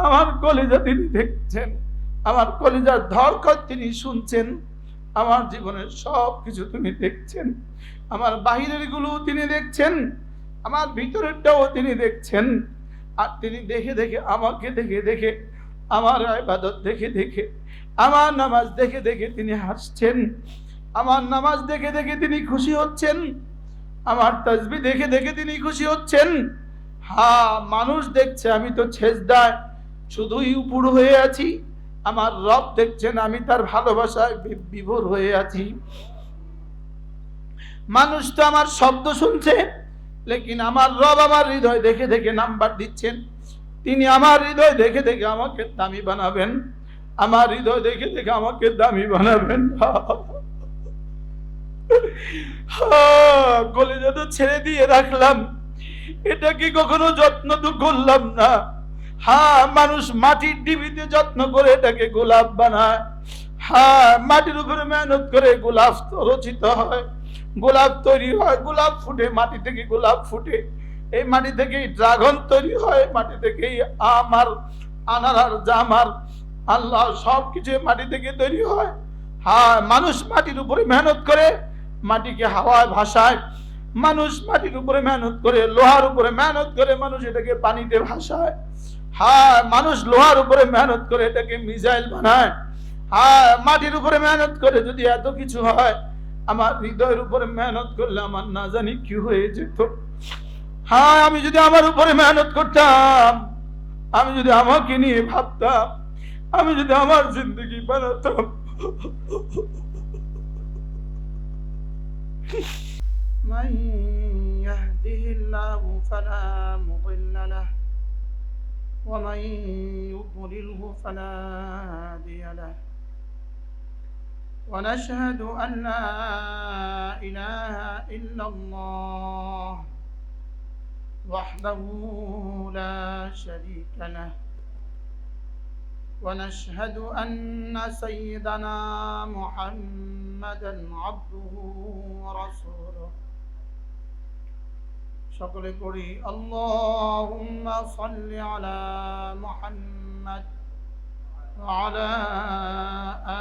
আমার কলিজা তিনি দেখছেন, আমার কলিজার ধড়কন তিনি শুনছেন, আমার জীবনের সব কিছু তিনি দেখছেন, আমার বাহিরের গুলো তিনি দেখছেন, আমার ভিতরেরটাও তিনি দেখছেন। আর তিনি দেখে দেখে, আমাকে দেখে দেখে, আমার ইবাদত দেখে দেখে, আমার নামাজ দেখে দেখে তিনি হাসছেন, আমার নামাজ দেখে দেখে তিনি খুশি হচ্ছেন, আমার তাসবিহ দেখে দেখে তিনি খুশি হচ্ছেন। হ্যাঁ, মানুষ দেখছে আমি তো সেজদায় শুধুই উপর হয়ে আছি, আমার রব দেখছেন আমি তার ভালোবাসায় বিভোর হয়ে আছি। মানুষ তো আমার শব্দ শুনছে, লেকিন আমার রব আমার হৃদয় দেখে দেখে নাম্বার দিচ্ছেন। তিনি আমার হৃদয় দেখে দেখে আমাকে দামি বানাবেন, আমার হৃদয় দেখে দেখে আমাকে দামি বানাবেন। কলিজা তো ছেড়ে দিয়ে রাখলাম, এটা কি কখনো যত্ন তো করলাম না। হ্যাঁ, মানুষ মাটির ডিবিতে যত্ন করে এটাকে গোলাপ বানায়। হ্যাঁ, মাটির উপরে মেহনত করে গোলাপ রচিত হয়, গোলাপ তৈরি হয়, গোলাপ ফুটে, মাটি থেকে গোলাপ ফুটে, এই মাটি থেকেই ড্রাগন তৈরি হয়, মাটি থেকেই আম আর আনার আর জাম আর আল্লাহ সবকিছু মাটি থেকে তৈরি হয়। হ্যাঁ, মানুষ মাটির উপরে মেহনত করে, মাটিকে হাওয়ায় ভাসায়, মানুষ মাটির উপরে মেহনত করে, লোহার উপরে মেহনত করে মানুষ এটাকে পানিতে ভাসায়। হ্যাঁ, মানুষ লোহার উপরে মেহনত করে এটাকে মিসাইল বানায়। হ্যাঁ, মাটির উপরে মেহনত করে যদি এত কিছু হয়, আমার হৃদয়ের উপরে মেহনত করলে আমার না জানি কি হয়ে যেত। হ্যাঁ, আমি যদি আমার উপরে মেহনত করতাম, আমি যদি আমাকে নিয়ে ভাবতাম, আমি যদি আমার জিন্দগি বানাতাম। من يهده الله فلا مضل له ومن يضلله فلا هادي له ونشهد أن لا إله إلا الله وحده لا شريك له ونشهد أن سيدنا محمدا عبده ورسوله সকলে করি আল্লাহুম্মা সাল্লি আলা মুহাম্মাদ ওয়া আলা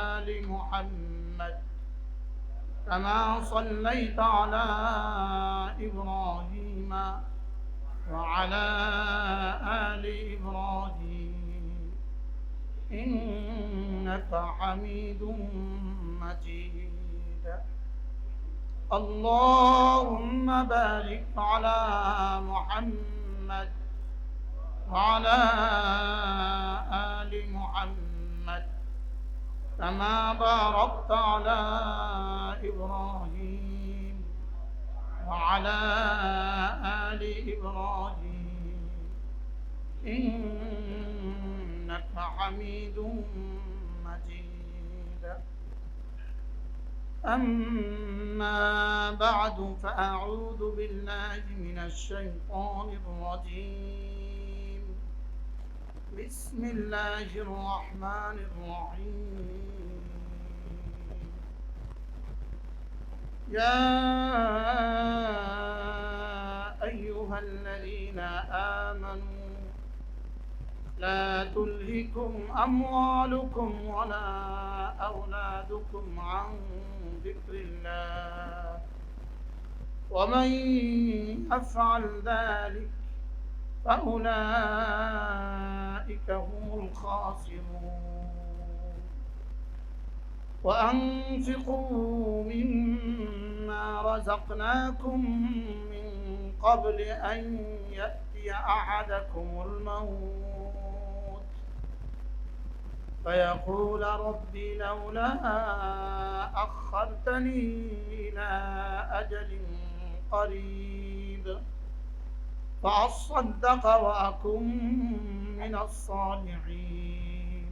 আলি মুহাম্মাদ কামা সাল্লাইতা আলা ইব্রাহিম ওয়া আলা আলি ইব্রাহিম ইন্নাকা হামিদুম মাজিদ। اللهم بارك على محمد وعلى آل محمد كما باركت على إبراهيم وعلى آل إبراهيم إنك حميد مجيد. أما بعد فأعوذ بالله من الشيطان الرجيم. بسم الله الرحمن الرحيم. يا أيها الذين آمنوا لا تلهكم أموالكم ولا أولادكم عن ذكر الله ومن يفعل ذلك فأولئك هم الخاسرون. وأنفقوا مما رزقناكم من قبل أن يأتي أحدكم الموت فيقول ربي لولا أخرتني إلى أجل قريب فأصدق وأكن من الصالحين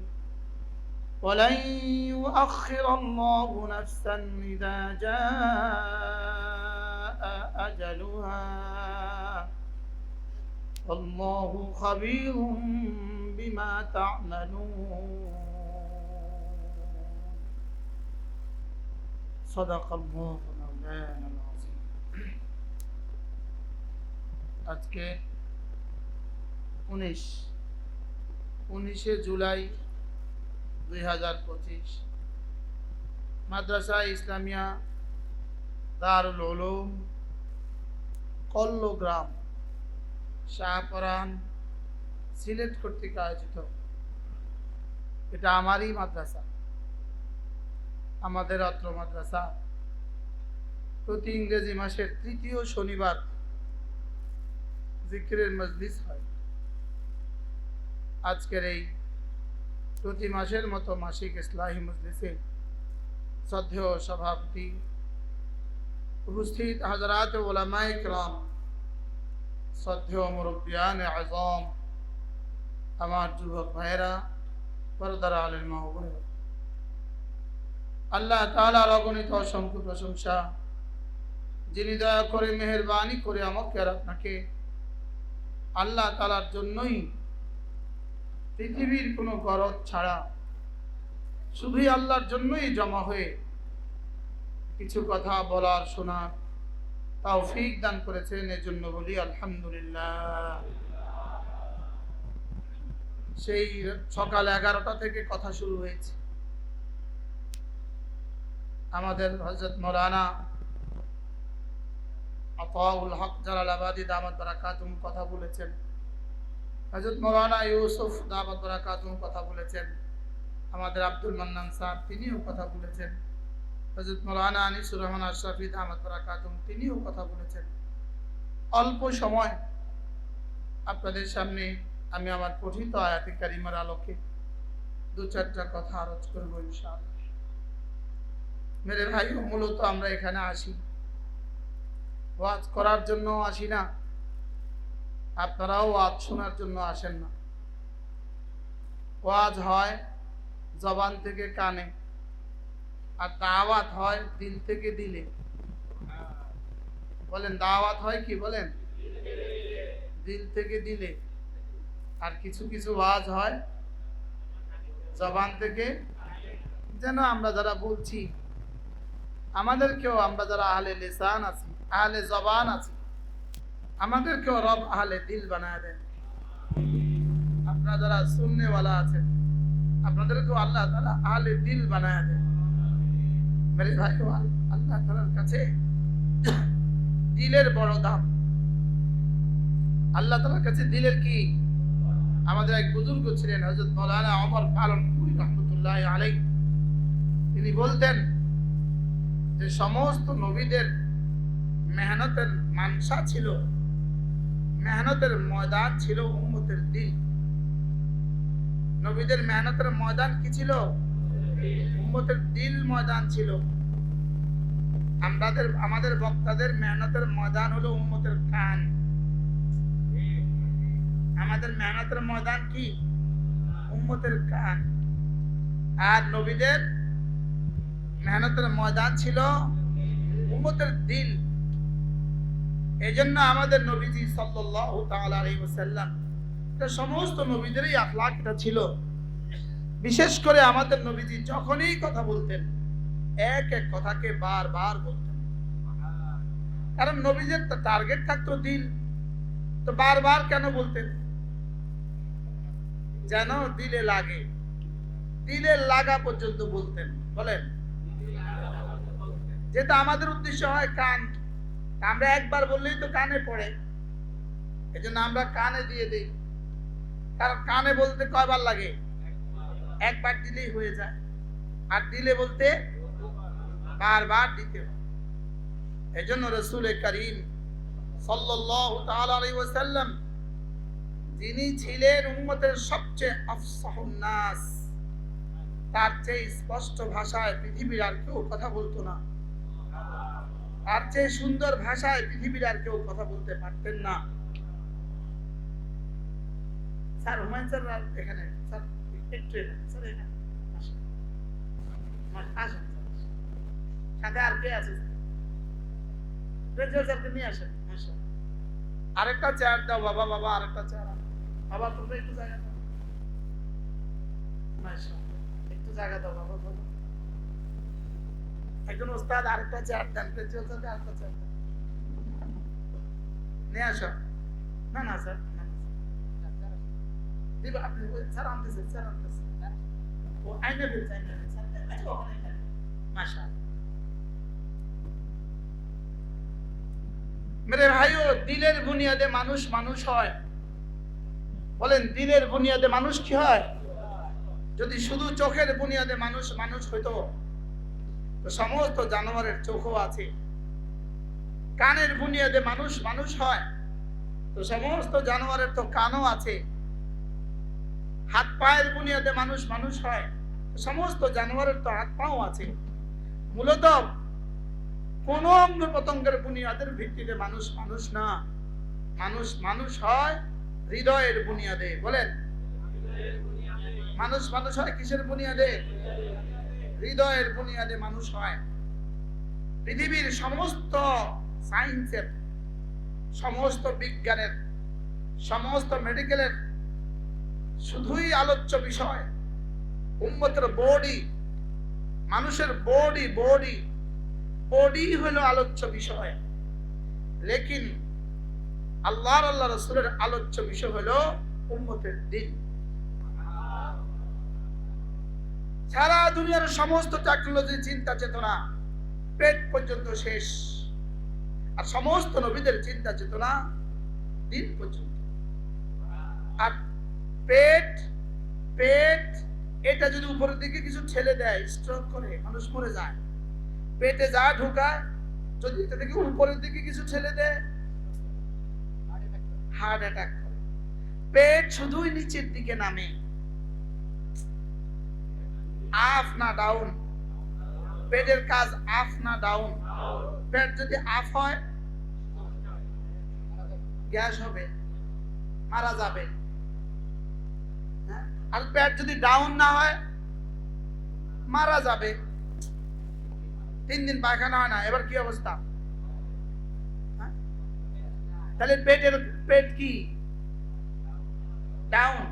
ولن يؤخر الله نفسا إذا جاء أجلها والله خبير بما تعملون. صدق الله مولانا العظيم. আজকে 19 19 জুলাই 2025 মাদ্রাসা ইসলামিয়া দারুল উলুম কল্লগ্রাম শাহপরান সিলেট কর্তৃক আয়োজিত। এটা আমারই মাদ্রাসা। আমাদের অত্র মাদ্রাসা প্রতি ইংরেজি মাসের 3য় শনিবার জিকিরের মজলিস হয়। আজকের এই প্রতি মাসের মতো মাসিক ইসলাহি মজলিসে শ্রদ্ধেয় সভাপতি, উপস্থিত হযরত উলামায়ে কিরাম, শ্রদ্ধেয় মুরব্বিয়ান আযম, আমার যুবক ভাইয়েরা, পর্দার আলের মা ও বোনেরা, আল্লাহ তাআলার অগণিত অসংখ্য প্রশংসা, যিনি দয়া করে মেহেরবানি করে আমাকে আর আপনাকে আল্লাহ তাআলার জন্যই পৃথিবীর কোনো গরজ ছাড়া শুধুই আল্লাহর জন্যই জমা হয়ে কিছু কথা বলার শোনার তৌফিক দান করেছেন। এজন্য বলি আলহামদুলিল্লাহ। সেই সকাল 11টা থেকে কথা শুরু হয়েছে। আমাদের হযরত মাওলানা আতাউল হক জালালাবাদী দামাত বারাকাতুহু কথা বলেছেন, হযরত মাওলানা ইউসুফ দামাত বারাকাতুহু কথা বলেছেন, আমাদের আব্দুল মান্নান সাহেব তিনিও কথা বলেছেন, হযরত মাওলানা আনিসুর রহমান আশরাফি দামাত বারাকাতুহু তিনিও কথা বলেছেন। অল্প সময় আপনাদের সামনে আমি আমার পঠিত আয়াতে কারিমার আলোকে 2-4টা কথা আরজ করব ইনশাআল্লাহ। মেরে ভাই, মূলত আমরা এখানে আসি ওয়াজ করার জন্য আসি না। আপনারাও ওয়াজ শোনার জন্য আসেন না। ওয়াজ হয় জবান থেকে কানে, আর দাওয়াত হয় দিল থেকে দিলে। বলেন, দাওয়াত হয় কি? বলেন, দিল থেকে দিলে। আর কিছু কিছু ওয়াজ হয় জবান থেকে। যেন আমরা যারা বলছি, আমাদেরকেও, আমরা যারা আহলে লিসান আছি, আহলে জবান আছি, আমাদেরকেও রব আহলে দিল বানায় দেন। আপনারা যারা সুন্নেওয়ালা আছেন, আপনাদেরকেও আল্লাহ তাআলা আহলে দিল বানায় দেন। মেরে ভাই, আল্লাহ তাআলার কাছে দিলের বড় দাম। আল্লাহ তাআলার কাছে দিলের কি? আমাদের এক বুজুর্গ ছিলেন হযরত মাওলানা ওমর পালনপুরি রাহমাতুল্লাহি আলাইহি। তিনি বলতেন যে সমস্ত নবীদের মেহনতের মানসা ছিল, মেহনতের ময়দান ছিল উম্মতের দিল। নবীদের মেহনতের ময়দান কি ছিল? উম্মতের দিল ময়দান ছিল। আমাদের বক্তাদের মেহনতের ময়দান হলো উম্মতের কান। আমাদের মেহনতের ময়দান কি? উম্মতের কান। আর নবীদের মেহনতের ময়দান ছিল উম্মতের দিল। এজন্য আমাদের নবীজি সাল্লাল্লাহু তাআলা আলাইহি ওয়াসাল্লাম, এটা সমস্ত নবীদেরই আখলাক এটা ছিল। বিশেষ করে আমাদের নবীজি যখনই কথা বলতেন, এক এক কথাকে বারবার বলতেন। কারণ নবীদের টার্গেট থাকতো দিল। তো বারবার কেন বলতেন? যেন দিলে লাগে, দিলে লাগা পর্যন্ত বলতেন। বলেন, যেটা আমাদের উদ্দেশ্য হয় কান, আমরা একবার বললেই তো কানে পড়ে, এজন্য আমরা কানে দিয়ে দিই। কারণ কানে বলতে কয়বার লাগে? একবার দিলেই হয়ে যায়। আর দিলে বলতে বারবার দিতে হয়। এজন্য রাসূল করিম সাল্লাল্লাহু তাআলা আলাইহি ওয়াসাল্লাম, যিনি ছিলেন উম্মতের সবচেয়ে আফসাহুন নাস, তার চেয়ে স্পষ্ট ভাষায় পৃথিবীর আর কেউ কথা বলতো না। তার চেয়ে সুন্দর ভাষায় পৃথিবীর আর কেউ কথা বলতে পারতেন না। স্যার হুমায়ুন স্যার এখানে, স্যার একটু স্যার এখানে আসেন। সাথে আর কে আছে? স্যারকে নিয়ে আসেন। আরেকটা চেয়ার দাও বাবা, বাবা আরেকটা চেয়ার। বাবা তোমরা একটু জায়গা দাও, একটু জায়গা দাও বাবা। বাবা একজন ওস্তাদ আরেকটা চেয়ার দেন, আরেকটা চেয়ার নিয়ে আসো। না না স্যার, দিবা আপনি স্যার আনতেছে ও আইনা ফেলছে মাশাআল্লাহ। মেরে ভাইও, দিলের বুনিয়াদে মানুষ মানুষ হয়। বলেন, দিলের বুনিয়াদে মানুষ কি হয়? যদি শুধু চোখের বুনিয়াদে মানুষ মানুষ হইতো তো সমস্ত জানোয়ারের চোখও আছে। কানের বুনিয়াদে মানুষ মানুষ হয় তো সমস্ত জানোয়ারের তো কানও আছে। হাত পায়ের বুনিয়াদে মানুষ মানুষ হয় তো সমস্ত জানোয়ারের তো হাত পাও আছে। মূলত কোন অঙ্গ প্রত্যঙ্গের বুনিয়াদের ভিত্তিতে মানুষ মানুষ না, মানুষ মানুষ হয় হৃদয়ের বুনিয়াদে। বলেন, মানুষ মানুষ হয় কিসের বুনিয়াদে? হৃদয়ের বুনিয়াদে মানুষ হয়। পৃথিবীর সমস্ত সায়েন্সের, সমস্ত বিজ্ঞানের, সমস্ত মেডিকেলের শুধুই আলোচ্য বিষয় উম্মতের বডি, মানুষের বডি বডি বডি হলো আলোচ্য বিষয়। লেকিন আল্লাহ রাসূলের আলোচ্য বিষয় হলো উম্মতের দিল। সারা দুনিয়ার সমস্ত টেকনোলজি, চিন্তা চেতনা পেট পর্যন্ত শেষ, আর সমস্ত নবীদের চিন্তা চেতনা দিল পর্যন্ত। আর পেট পেট এটা যদি উপরের দিকে কিছু ঠেলে দেয়, স্ট্রোক করে মানুষ মরে যায়। পেটে যা ঢোকায় যদি এটা থেকে উপরের দিকে কিছু ঠেলে দেয়, হার্ট অ্যাটাক করে। পেট শুধুই নিচের দিকে নামে, আপ না ডাউন। পেটের কাজ আপ না ডাউন। পেট যদি আপ হয় গ্যাস হবে, মারা যাবে। আর পেট যদি ডাউন না হয় মারা যাবে। 3 দিন পায়খানা হয় না, এবার কি অবস্থা? তাহলে পেট কি ডাউন।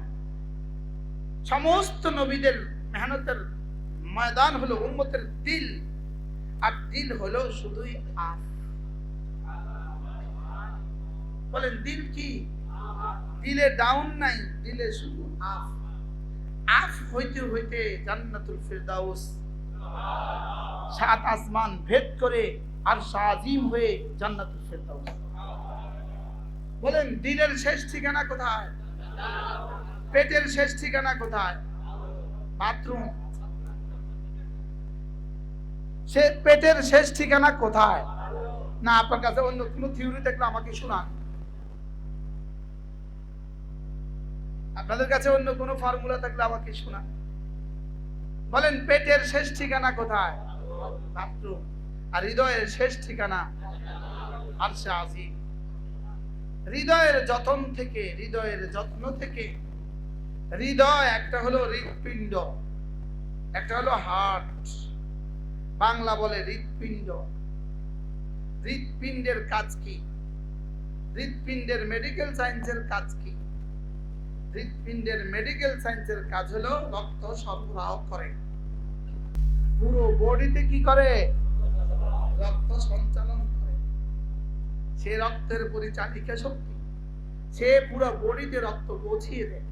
সমস্ত নবীদের মেহনতের ময়দান হলো উম্মতের দিল, আর দিল হলো শুধুই আফ। বলেন, দিল কি? দিলে ডাউন নাই, দিলে শুধু আফ। আফ হইতে হইতে জান্নাতুল ফিরদাউস 7 আসমান ভেদ করে আরশ আজিম হয়ে জান্নাতুল ফিরদাউস। বলেন, দিলের শেষ ঠিকানা কোথায়? পেটের শেষ ঠিকানা কোথায়? বাথরুম। সে পেটের শেষ ঠিকানা কোথায়? না, আপনার কাছে অন্য কোনো থিওরি থাকলে আমাকে শোনান। আপনাদের কাছে অন্য কোনো ফর্মুলা থাকলে আমাকে শোনান। বলেন, পেটের শেষ ঠিকানা কোথায়? বাথরুম। আর হৃদয়ের শেষ ঠিকানা আরশে আজিম। হৃদয়ের যত্ন থেকে, হৃদয়ের যত্ন থেকে, হৃদয় একটা হলো হৃৎপিণ্ড, একটা হলো হার্ট। বাংলা বলে হৃৎপিণ্ড। হৃৎপিণ্ডের কাজ কি? হৃৎপিণ্ডের মেডিকেল সায়েন্সের কাজ কি? হৃৎপিণ্ডের মেডিকেল সায়েন্সের কাজ হলো রক্ত সরবরাহ করে। পুরো বডিতে কি করে? রক্ত সঞ্চালন করে। সে রক্তের পরিচালিকা শক্তি, সে পুরো বডিতে রক্ত পৌঁছিয়ে দেয়।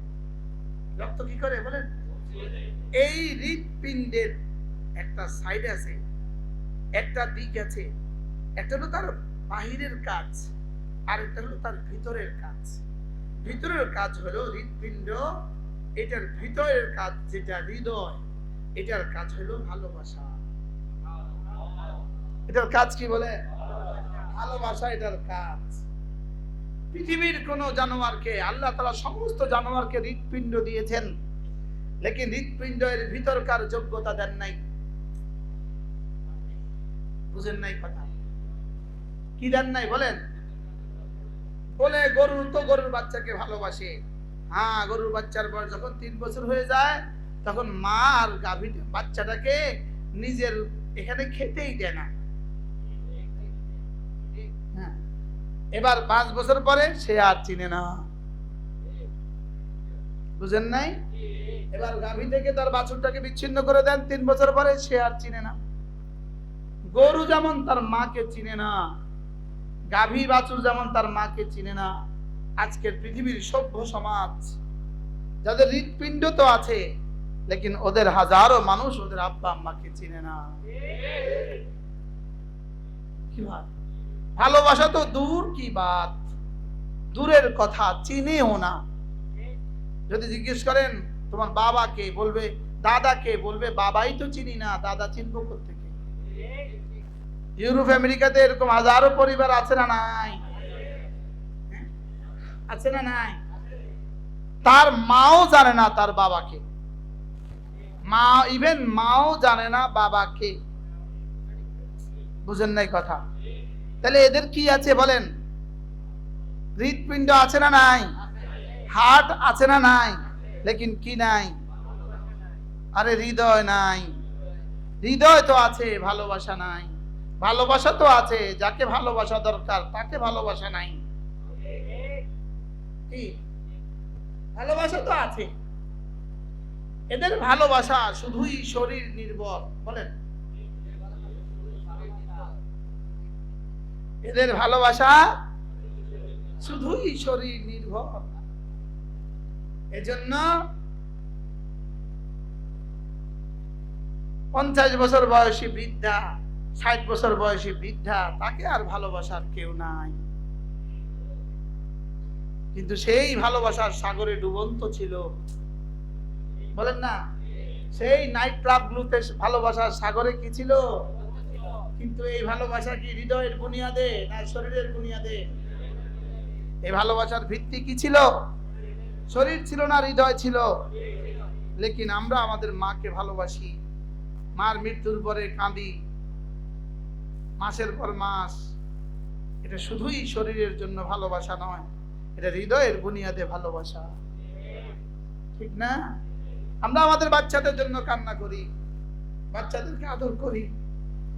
রক্ত কি করে বলেন? এই হৃৎপিণ্ডের একটা সাইড আছে, একটা দিক আছে। একটা হলো তার বাহিরের কাজ, আর একটা হলো তার ভিতরের কাজ। ভিতরের কাজ হলো হৃৎপিণ্ড, এটার ভিতরের কাজ যেটা হৃদয়, এটার কাজ হলো ভালোবাসা। এটার কাজ কি বলে? ভালোবাসা এটার কাজ। পৃথিবীর কোন জানোয়ারকে আল্লাহ তাআলা সমস্ত জানোয়ারকে হৃৎপিণ্ড দিয়েছেন, লেকিন হৃৎপিণ্ডের ভিতরকার যোগ্যতা দেন নাই। বুঝেন নাই কথা? কি দেন নাই বলেন? বলে গরু তো গরুর বাচ্চাকে ভালোবাসে। হ্যাঁ, গরুর বাচ্চার বয়স যখন 3 বছর হয়ে যায় তখন মা আর গাভী বাচ্চাটাকে নিজের এখানে খেতেই দেয় না। হ্যাঁ, এবার 5 বছর পরে সে আর চিনে না। বুঝেন নাই? এবার গাভী থেকে তার বাছুরটাকে বিচ্ছিন্ন করে দেন, 3 বছর পরে সে আর চিনে না। গরু যেমন তার মাকে চিনে না, গাভী বাছুর যেমন তার মাকে চিনে না, আজকের পৃথিবীর সভ্য সমাজ যাদের হৃৎপিণ্ড তো আছে, লেকিন ওদের হাজারো মানুষ ওদের আব্বা আম্মাকে চিনে না। কি বাত, ভালোবাসা তো দূর কি বাত, দূরের কথা, চিনেও না। যদি জিজ্ঞেস করেন তোমার বাবাকে, বলবে দাদাকে, বলবে বাবাই তো চিনি না, দাদা চিনবো কোত্থেকে। ইউরোপ আমেরিকাতে এরকম হাজারো পরিবার আছে না নাই? আছে না নাই? তার মাও জানে না তার বাবাকে, মা ইভেন মাও জানে না বাবাকে। বুঝেন নাই কথা? তাহলে এদের কি আছে বলেন? হৃৎপিণ্ড আছে না নাই? হার্ট আছে না নাই? লেকিন কি নাই? আরে হৃদয় নাই। হৃদয় তো আছে, ভালোবাসা নাই। ভালোবাসা তো আছে, যাকে ভালোবাসা দরকার তাকে ভালোবাসা নাই। কি ভালোবাসা তো আছে, এদের ভালোবাসা শুধুই শরীর নির্ভর। বলেন, এদের ভালোবাসা শুধুই শরীর নির্ভর। এজন্য 50 বছর বয়সী বৃদ্ধা, 60 বছর বয়সী বৃদ্ধা, তাকে আর ভালোবাসার কেউ নাই। কিন্তু সেই ভালোবাসার সাগরে ডুবন্ত ছিল। বলেন না, সেই নাইট ক্লাব গুলোতে ভালোবাসার সাগরে কি ছিল? কিন্তু এই ভালোবাসা কি হৃদয়ের বুনিয়াদে না শরীরের বুনিয়াদে? এই ভালোবাসার ভিত্তি কি ছিল? শরীর ছিল না হৃদয় ছিল। লেকিন আমরা আমাদের মাকে ভালোবাসি, মার মৃত্যুর পরে কাঁদি মাসের পর মাস। এটা শুধুই শরীরের জন্য ভালোবাসা নয়, এটা হৃদয়ের বুনিয়াদে ভালোবাসা। ঠিক না? আমরা আমাদের বাচ্চাদের জন্য কান্না করি, বাচ্চাদেরকে আদর করি,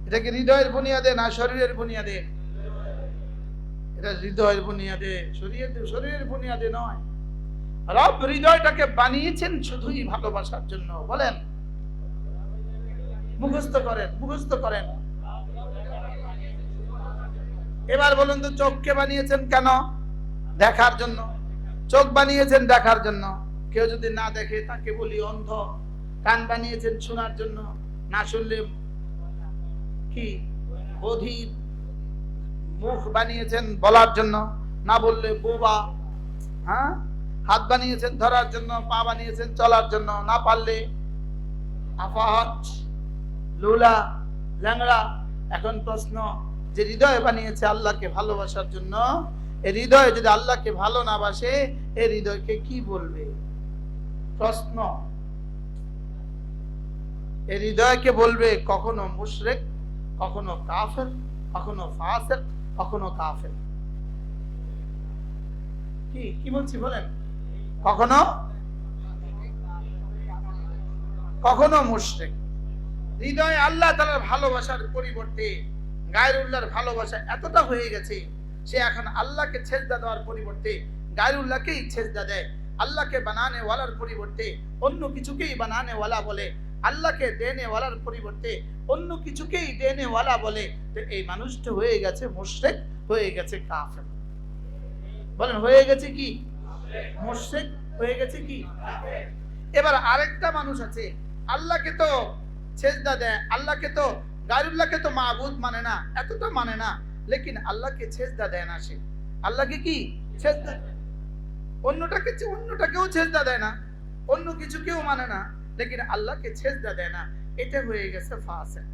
এটা কি হৃদয়ের বুনিয়াদে না শরীরের বুনিয়াদে? এটা হৃদয়ের বুনিয়াদে, শরীরের বুনিয়াদে নয়। রব হৃদয়টাকে বানিয়েছেন শুধুই ভালোবাসার জন্য। বলেন, মুখস্থ করেন, মুখস্থ করেন। এবার বলুন তো, চোখকে বানিয়েছেন কেন? দেখার জন্য। চোখ বানিয়েছেন দেখার জন্য, কেউ যদি না দেখে তাকে বলি অন্ধ। কান বানিয়েছেন শোনার জন্য, না শুনলে কি বধির। মুখ বানিয়েছেন বলার জন্য, না বললে বোবা। হ্যাঁ, হাত বানিয়েছেন ধরার জন্য, পা বানিয়েছেন চলার জন্য, না পারলে আফাহাত, লুলা, ল্যাংড়া। এখন প্রশ্ন, যে হৃদয় বানিয়েছে আল্লাহকে ভালোবাসার জন্য, এই হৃদয় যদি আল্লাহকে ভালো না বাসে, এই হৃদয়কে কি বলবে? প্রশ্ন। এই হৃদয়কে বলবে কখনো মুশরিক, কখনো কাফের, কখনো ফাসিক, কখনো কাফের। কি কি বলছি বলেন? কখনো কখনো মুশরিক। হৃদয়ে আল্লাহ তাআলার ভালোবাসার পরিবর্তে গায়রুল্লাহর ভালোবাসা এতটা হয়ে গেছে, সে এখন আল্লাহকে সেজদা দেওয়ার পরিবর্তে গায়রুল্লাহকেই সেজদা দেয়। আল্লাহকে বানানে ওয়ালার পরিবর্তে অন্য কিছুকেই বানানে ওয়ালা বলে, আল্লাহকে দেনে ওয়ালার পরিবর্তে অন্য কিছুকেই দেনে ওয়ালা বলে। তো এই মানুষটা হয়ে গেছে মুশরিক, হয়ে গেছে কাফের। বলেন, হয়ে গেছে কি? মুশরিক, হয়ে গেছে কি? এবার আরেকটা মানুষ আছে, আল্লাহকে তো সেজদা দেয়, আল্লাহকে তো, গায়রুল্লাহকে তো মাবুদ মানে না, এতটা মানে না, লেকিন আল্লাহকে সেজদা দেয় না। সে আল্লাহকে কি সেজদা, অন্যটাকেও সেজদা দেয় না, অন্য কিছুকেও মানে না, লেকিন আল্লাহকে সেজদা দেয় না। এটা হয়ে গেছে ফাসিক।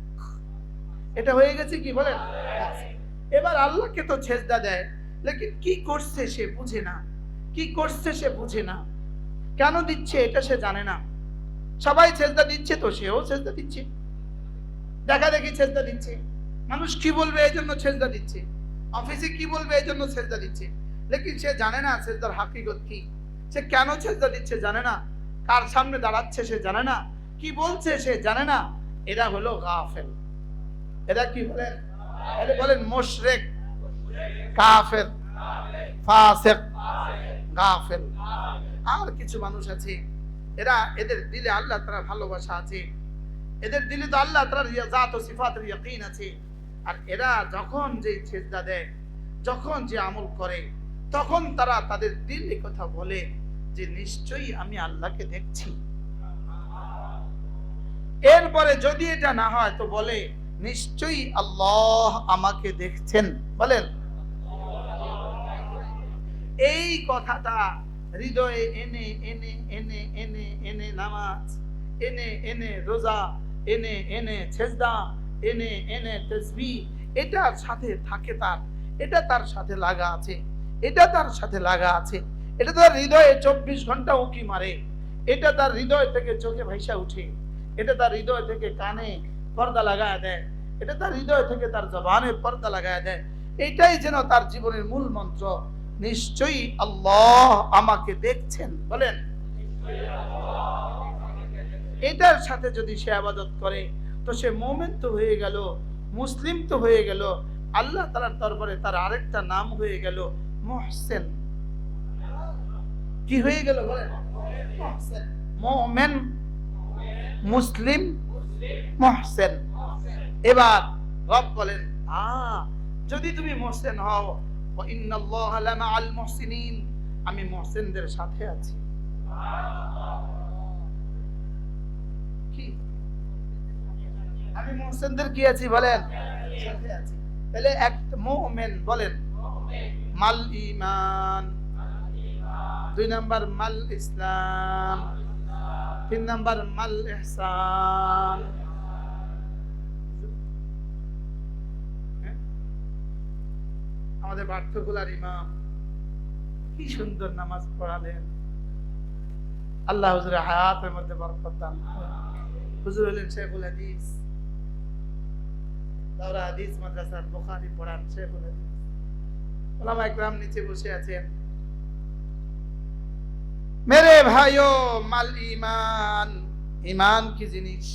এটা হয়ে গেছে কি বলেন? এবার আল্লাহকে তো সেজদা দেয়, লেকিন কি করছে সে বুঝে না, কি করছে সে বুঝে না, কেন দিচ্ছে এটা সে জানে না। সবাই সেজদা দিচ্ছে তো সেও সেজদা দিচ্ছে, দেখা দেখি সেজদা দিচ্ছে। মানুষ কি বলবে এই জন্য সেজদা দিচ্ছে, অফিসে কি বলবে এই জন্য সেজদা দিচ্ছে, লেকিন সে জানে না সেজদার হাকিকত কি, সে কেন সেজদা দিচ্ছে জানে না, কার সামনে দাঁড়াচ্ছে সে জানে না, কি বলছে সে জানে না। এরা হলো গাফেল। এরা কি বলেন? এরা বলেন মুশরিক, কাফের, ফাসিক, গাফেল। আর কিছু মানুষ আছে, এরা, এদের দিলে আল্লাহ তাআলার ভালোবাসা আছে, এদের দিলে তো আল্লাহ তাআলার জাত ও সিফাতের ইয়াকিন আছে। আর এরা যখন যে সেজদা দেয়, যখন যে আমল করে, তখন তারা তাদের দিলে কথা বলে, যে নিশ্চয়ই আমি আল্লাহকে দেখছি। এরপরে যদি এটা না হয় তো বলে নিশ্চয়ই আল্লাহ আমাকে দেখছেন। বলেন, এই কথাটা হৃদয়ে এনে এনে এনে এনে এনে নামাজ, এনে এনে রোজা, এনে এনে সেজদা, এনে এনে তাসবিহ, এটার সাথে থাকে তার, এটা তার সাথে লাগা আছে, এটা তার সাথে লাগা আছে, এটা তার হৃদয়ে 24 ঘন্টা উকি মারে, এটা তার হৃদয় থেকে চোখে ভাইসা উঠে, এটা তার হৃদয় থেকে কানে পর্দা লাগায় দেয়, এটা তার হৃদয় থেকে তার জবানে পর্দা লাগায় দেয়। এটাই যেন তার জীবনের মূল মন্ত্র, নিশ্চয়ই আল্লাহ আমাকে দেখছেন। বলেন, এটার সাথে যদি সে ইবাদত করে তো সে মুমিন তো হয়ে গেল, মুসলিম তো হয়ে গেল, আল্লাহ তাআলার দরবারে তার আরেকটা নাম হয়ে গেল মুহসিন। কি হয়ে গেল? বলেন, মুহসিন। মুমিন, মুসলিম, মুহসিন। এবার রব বলেন, যদি তুমি মুহসিন হও, ওয়া ইন্নাল্লাহা লামাআল মুহসিনিন, আমি মুহসিনদের সাথে আছি। কি? আমি মুহসিনদের কি আছি? বলেন, সাথে আছি। তাহলে এক মুমিন, বলেন, মাল ঈমান, 2 নাম্বার মাল ইসলাম, 3 নাম্বার মাল ইহসান। আমাদের পাঠ্যগুলার ইমাম কি সুন্দর নামাজ পড়ালেন, আল্লাহ হুজুরের হায়াতের মধ্যে বরকত দান করুন। হুজুর হলেন শেখুল হাদিস, দাওরা হাদিস মাদ্রাসার বুখারী পড়ান শেখুল হাদিস। ওলামা ইকরাম নিচে বসে আছেন। मेरे भाइयों, माल ईमान, ईमान की जिनिस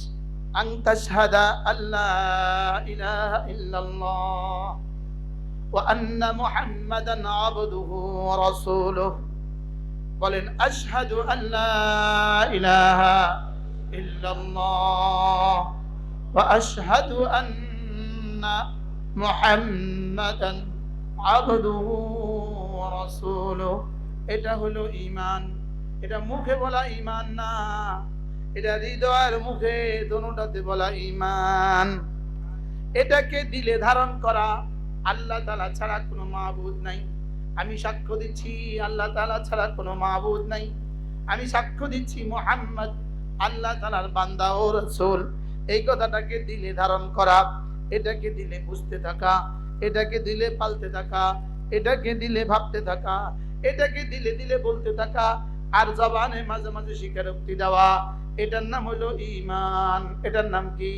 अन तशहदा अल्लाह इलाहा इल्लल्लाह व अन्ना मुहम्मदन अब्दुहु व रसूलुहु। बोलें अशहदु अल्ला इलाहा इल्लल्लाह व अशहदु अन्ना मुहम्मदन अब्दुहु व रसूलुहु। এটা হলো ঈমান। এটা মুখে বলা ঈমান না, এটা হৃদয়ের মুখে দোনোটাতে বলা ঈমান। এটাকে দিলে ধারণ করা, আল্লাহ তাআলা ছাড়া কোনো মাবুদ নাই। আমি সাক্ষ্য দিচ্ছি আল্লাহ তাআলা ছাড়া কোনো মাবুদ নাই। আমি সাক্ষ্য দিচ্ছি মুহাম্মদ আল্লাহ তাআলার বান্দা ও রাসূল। এই কথাটাকে দিলে ধারণ করা, এটাকে দিলে বুঝতে থাকা, এটাকে দিলে পালতে থাকা, এটাকে দিলে ভাবতে থাকা, এটাকে দিলে দিলে বলতে থাকা, আর জবানে মাঝে মাঝে স্বীকারোক্তি দেওয়া, এটার নাম হলো ঈমান। এটার নাম কি?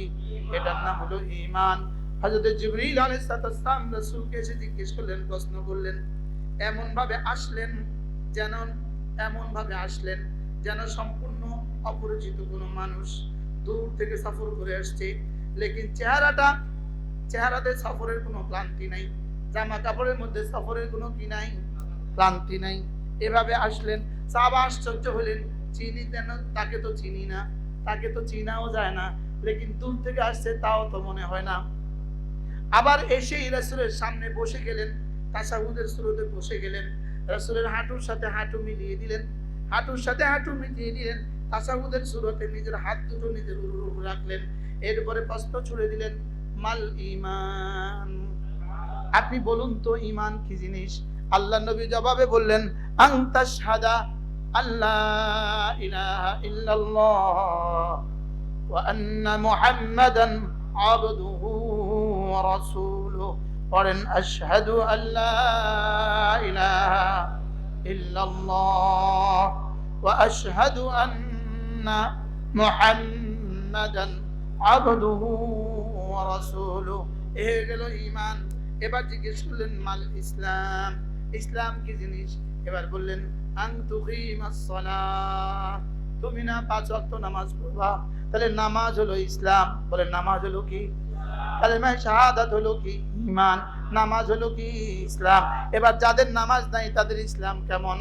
এটার নাম হলো ঈমান। হযরত জিবরীল আলাইহিস সালাম রাসূলকে এসে জিজ্ঞেস করলেন, প্রশ্ন করলেন, এমন ভাবে আসলেন যেন সম্পূর্ণ অপরিচিত কোনো মানুষ দূর থেকে সফর করে আসছে, লেকিন চেহারাতে সফরের কোনো ক্লান্তি নাই, জামা কাপড়ের মধ্যে সফরের কোনো কি নাই, ক্লান্তি নাই। এভাবে আসলেন, সাহাবা আশ্চর্য হলেন, চিনি কেন? তাকে তো চিনি না, তাকে তো চিনাও যায় না, লেকিন দূর থেকে আসছে তাও তো মনে হয় না। আবার এসেই রাসূলের সামনে বসে গেলেন, তাশাহুদের সুরতে বসে গেলেন, রাসূলের হাঁটুর সাথে হাঁটু মিলিয়ে দিলেন, হাঁটুর সাথে হাঁটু মিলিয়ে দিলেন, তাশাহুদের সুরতে নিজের হাত দুটো নিজের উপর রাখলেন। এরপরে প্রশ্ন ছুড়ে দিলেন, মাল ঈমান, আপনি বলুন তো ঈমান কি জিনিস? আল্লাহ নবী জবাবে বললেন, আন তাশহাদা আল্লাহ ইলাহা ইল্লাল্লাহ ওয়া আন্না মুহাম্মাদান আবদুহু ওয়া রাসূলুহু। পড়েন, আশহাদু আল্লা ইলাহা ইল্লাল্লাহ ওয়া আশহাদু আন্না মুহাম্মাদান আবদুহু ওয়া রাসূলুহু। এই গেল ঈমান। এবার জিজ্ঞেস করলেন, মাল ইসলাম, ইসলাম কি জিনিস? এবার বললেন, আন তুকিমাস সালাহ, তুমি না 5 ওয়াক্ত নামাজ পড়বা। তাহলে নামাজ হলো ইসলাম। বলে, নামাজ হলো কি? কালেমা শাহাদাত হলো কি? ঈমান। নামাজ হলো কি? ইসলাম। এবার যাদের নামাজ নাই তাদের ইসলাম কেমন?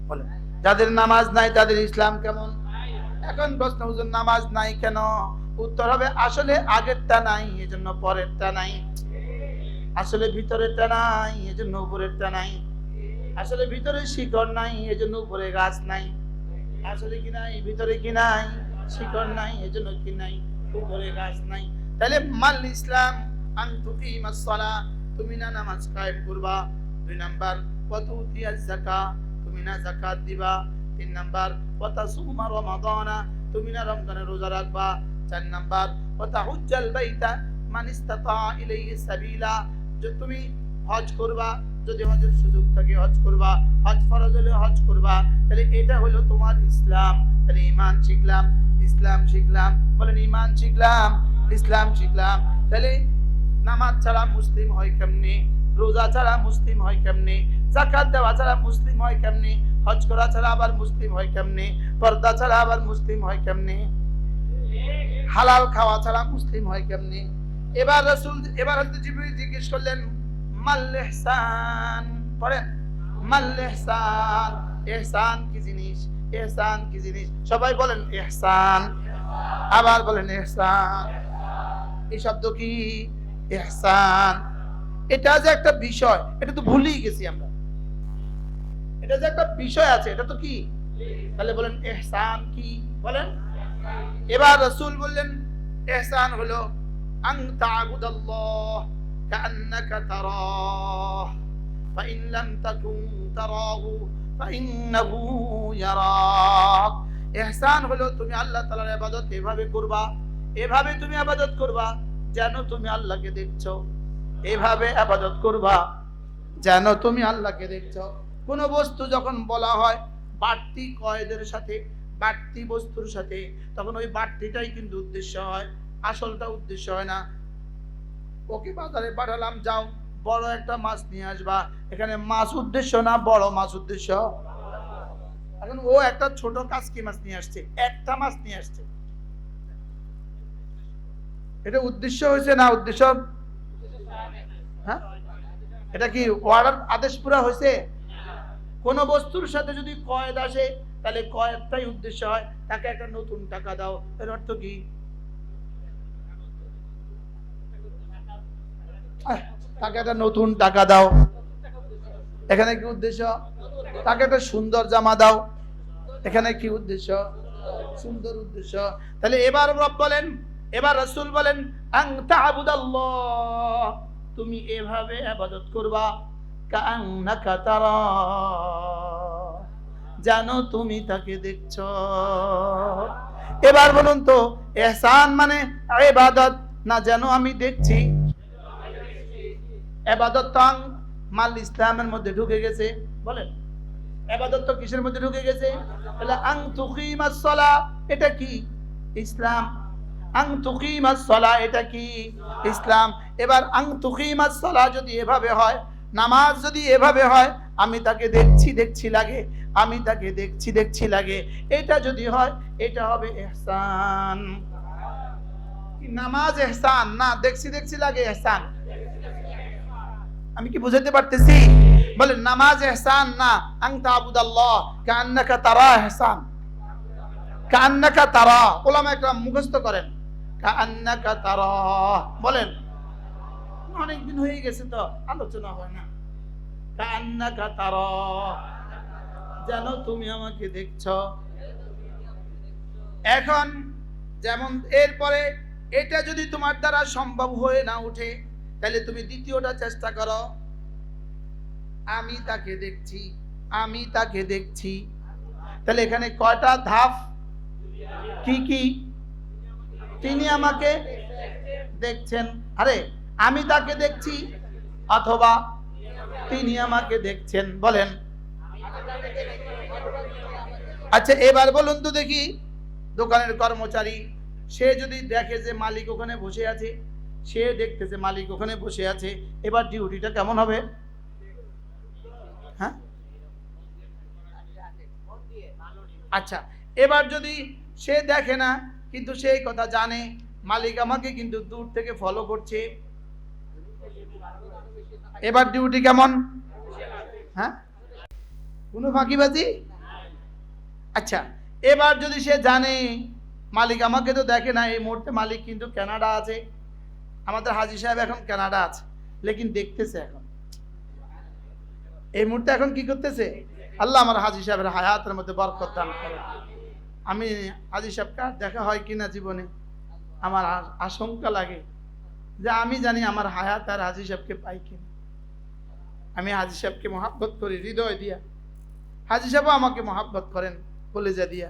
বলে, যাদের নামাজ নাই তাদের ইসলাম কেমন? এখন প্রশ্ন, হুজুর নামাজ নাই কেন? উত্তর হবে, আসলে আগেরটা নাই এজন্য পরেরটা নাই, আসলে ভিতরেরটা নাই এজন্য উপরেরটা নাই। আসলে ভিতরে শিকড় নাই, এজন্য উপরে গাছ নাই। আসলে কি নাই, ভিতরে কি নাই, শিকড় নাই, এজন্য কি নাই, উপরে গাছ নাই। তাহলে মাল ইসলাম আন তুকিমাস সালাহ, তুমি না নামাজ কায়েম করবা। 2 নাম্বার ওয়া তুতিয়াজ যাকাত, তুমি না যাকাত দিবা। 3 নাম্বার ওয়া তাসুমা রমাদানা, তুমি না রমজানের রোজা রাখবা। 4 নাম্বার ওয়া তাহুজ্জাল বাইতা মান ইসতাতা ইলাইহি সাবিলা, যে তুমি হজ করবা, যদি হজের সুযোগ থাকে হজ করবা, হজ ফরজ হলে হজ করবা। তাহলে এটা হলো তোমার ইসলাম। তাহলে ঈমান শিখলাম, ইসলাম শিখলাম, বলেন ঈমান শিখলাম, ইসলাম শিখলাম। তাহলে নামাজ ছাড়া মুসলিম হয় কেমনে, রোজা ছাড়া মুসলিম হয় কেমনে, যাকাত দেওয়া ছাড়া মুসলিম হয় কেমনে, হজ করা ছাড়া আবার মুসলিম হয় কেমনে, পর্দা ছাড়া আবার মুসলিম হয় কেমনে, হালাল খাওয়া ছাড়া মুসলিম হয় কেমনে। এবার রাসূল, এবার হযরত জিবরীল জিজ্ঞেস করলেন মাল ইহসান, পড়েন মাল ইহসান, ইহসান কি জিনিস, ইহসান কি জিনিস, সবাই বলেন ইহসান, আবার বলেন ইহসান। এই শব্দ কি ইহসান, এটা যে একটা বিষয়, এটা তো ভুলেই গেছি আমরা। এটা যে একটা বিষয় আছে, এটা তো কি, তাহলে বলেন ইহসান কি, বলেন। এবার রাসূল বললেন ইহসান হলো আন তা'বুদাল্লাহ কাআন্নাকা তারাহ ফাইন লাম তাকুন তারাহু ফাইন্নাহু ইয়ারাক। ইহসান হলো তুমি আল্লাহ তাআলার ইবাদত এভাবে করবা, এভাবে তুমি ইবাদত করবা যেন তুমি আল্লাহকে দেখছো, এভাবে ইবাদত করবা যেন তুমি আল্লাহকে দেখছো। কোন বস্তু যখন বলা হয় বাড়তি কয়েদের সাথে, বাড়তি বস্তুর সাথে, তখন ওই বাড়তিটাই কিন্তু উদ্দেশ্য হয়, আসলটা উদ্দেশ্য হয় না। ওকে বাজারে পাঠালাম, যাও বড় একটা মাছ নিয়ে আসবা, এখানে মাছ উদ্দেশ্য না, বড় মাছ উদ্দেশ্য। এখন ও একটা ছোট কাচকি মাছ নিয়ে আসছে, একটা মাছ নিয়ে আসছে, এটা উদ্দেশ্য হয়েছে না উদ্দেশ্য, হ্যাঁ এটা কি অর্ডার, আদেশ পুরা হয়েছে? কোন বস্তুর সাথে যদি কয়েদ আসে তাহলে কয়েদটাই উদ্দেশ্য হয়, তাকে একটা নতুন টাকা দাও, এর অর্থ কি, তাকে একটা নতুন টাকা দাও, এখানে কি উদ্দেশ্য, তাকে একটা সুন্দর জামা দাও, এখানে কি উদ্দেশ্য, সুন্দর উদ্দেশ্য। তাহলে এবার রব বলেন, এবার রাসূল বলেন আন তা'বুদাল্লাহ, তুমি এভাবে ইবাদত করবা কাআন্নাকা তারা, জানো তুমি তাকে দেখছো। এবার বলুন তো ইহসান মানে ইবাদত না যেন আমি দেখছি? ইবাদত তো মাল ইসলামের মধ্যে ঢুকে গেছে, বলেন ইবাদত তো কিসের মধ্যে ঢুকে গেছে? তাহলে আন তুকিমাস সালাহ, এটা কি ইসলাম। আন তুকিমাস সালাহ, এটা কি ইসলাম। এবার আন তুকিমাস সালাহ যদি এভাবে হয়, নামাজ যদি এভাবে হয়, আমি তাকে দেখছি দেখছি লাগে, আমি তাকে দেখছি দেখছি লাগে, এটা যদি হয় এটা হবে ইহসান। নামাজ ইহসান না, দেখছি দেখছি লাগে ইহসান। আমি কি বুঝাতে পারতেছি? বলেন নামাজ ইহসান না, আন তা'বুদাল্লাহ কাআন্নাকা তারা, ইহসান কাআন্নাকা তারা। উলামা একরাম মুখস্থ করেন কাআন্নাকা তারা, বলেন। অনেকদিন হয়ে গেছে তো আলোচনা হয় না। কাআন্নাকা তারা, যেন তুমি আমাকে দেখছো। এখন যেমন এরপরে এটা যদি তোমার দ্বারা সম্ভব হয়ে না উঠে, তাহলে তুমি দ্বিতীয়টা চেষ্টা করো, আমি তাকে দেখছি, আমি তাকে দেখছি। তাহলে এখানে কয়টা ধাপ, কি কি? তিনি আমাকে দেখছেন, আরে আমি তাকে দেখছি অথবা তিনি আমাকে দেখছেন, বলেন। আচ্ছা এবার বলুন তো দেখি, দোকানের কর্মচারী সে যদি দেখে যে মালিক ওখানে বসে আছে, সে দেখতেছে মালিক ওখানে বসে আছে, এবার ডিউটিটা কেমন হবে? হ্যাঁ আচ্ছা, এবার যদি সে দেখে না কিন্তু সেই কথা জানে মালিক আমাকে কিন্তু দূর থেকে ফলো করছে, এবার ডিউটি কেমন? হ্যাঁ কোনো ফাঁকিবাজি? আচ্ছা এবার যদি সে জানে মালিক আমাকে তো দেখে না, এই মুহূর্তে মালিক কিন্তু কানাডা আছে, আমাদের হাজী সাহেব এখন কানাডা আছে, লেকিন দেখতেছে এখন, এই মুহূর্তে এখন কি করতেছে? আল্লাহ আমার হাজী সাহেবের হায়াতের মধ্যে বরকত দান করে। আমি হাজী সাহেবকে আর দেখা হয় কিনা জীবনে, আমার আশঙ্কা লাগে যে আমি জানি আমার হায়াত আর হাজী সাহেবকে পাই কিনা। আমি হাজী সাহেবকে মহাব্বত করি হৃদয় দিয়া, হাজী সাহেবও আমাকে মহাব্বত করেন কলেজা দিয়া,